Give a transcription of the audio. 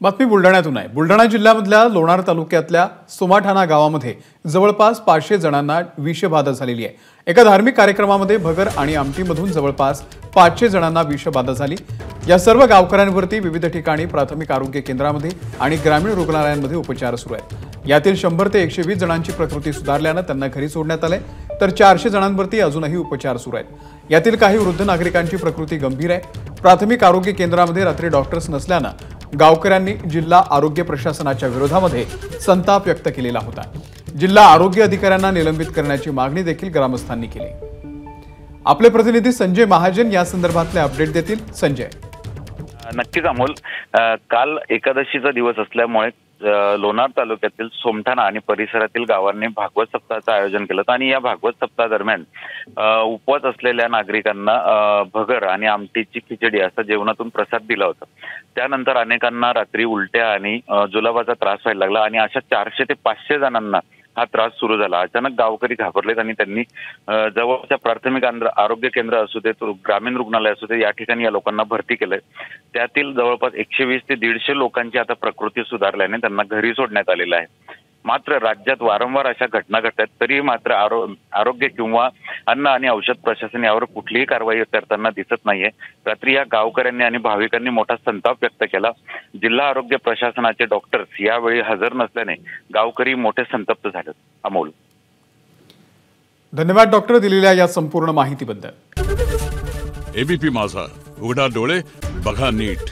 बातमी बुलढाण्यातून आहे। बुलढाणा जिल्ह्यामधल्या लोणार तालुक्यातल्या सोमाठाणा गावामध्ये जवळपास 500 जणांना विषबाधा झालेली आहे। एका धार्मिक कार्यक्रमामध्ये भगर आणि आमटीमधून जवळपास 500 जणांना विषबाधा झाली। या सर्व गावकऱ्यांवरती विविध ठिकाणी प्राथमिक आरोग्य केंद्रामध्ये आणि ग्रामीण रुग्णालयांमध्ये उपचार सुरू आहेत। यातील 100 ते 120 जणांची प्रकृती सुधारल्याने त्यांना घरी सोडण्यात आले, तर 400 जणांवरती अजूनही उपचार सुरू आहेत। यातील काही वृद्ध नागरिकांची प्रकृती गंभीर आहे। प्राथमिक आरोग्य केंद्रामध्ये रात्री डॉक्टर्स नसल्याने गावकऱ्यांनी जिल्हा आरोग्य प्रशासनाच्या विरोधामध्ये संताप व्यक्त केलेला होता। जिल्हा आरोग्य अधिकाऱ्यांना निलंबित करण्याची मागणी देखील ग्रामस्थांनी केली। आपले प्रतिनिधी संजय महाजन या संदर्भातले अपडेट देतील। संजय, नक्कीच अमोल, काल एकादशीचा दिवस असल्यामुळे लोणार तालुक्यातील सोमठाणा आणि परिसरातील गावांनी भागवत सप्ताहाचं आयोजन केलं आणि या भागवत सप्ताह दरम्यान उपवास असलेल्या नागरिकांना भगर आणि आमटीची खिचडी असा जेवणातून प्रसाद दिला होता। त्यानंतर अनेकांना रात्री उलट्या आणि जुलाबाचा त्रास व्हायला लागला आणि अशा 400 ते 500 जणांना हा त्रास सुरू झाला। अचानक गावकरी घाबरलेत आणि त्यांनी जवळच्या प्राथमिक आरोग्य केंद्र असू दे, ग्रामीण रुग्णालय असू दे, या ठिकाणी या लोकांना भरती केलंय। त्यातील जवळपास 120 ते 150 लोकांची आता प्रकृती सुधारल्याने त्यांना घरी सोडण्यात आलेलं आहे। मात्र राज्यात वारंवार अशा घटना घडतात, तरी मात्र आरोग्य किंवा अन्न आणि औषध प्रशासन यावर कुठलीही कारवाई करताना दिसत नाहीये। रात्री या गावकऱ्यांनी आणि भाविकांनी मोठा संताप व्यक्त केला। जिल्हा आरोग्य प्रशासनाचे डॉक्टर्स यावेळी हजर नसल्याने गावकरी मोठे संतप्त झाले। अमोल, धन्यवाद डॉक्टर दिलेल्या या संपूर्ण माहितीबद्दल। एबीपी माझा, उघडा डोळे बघा नीट।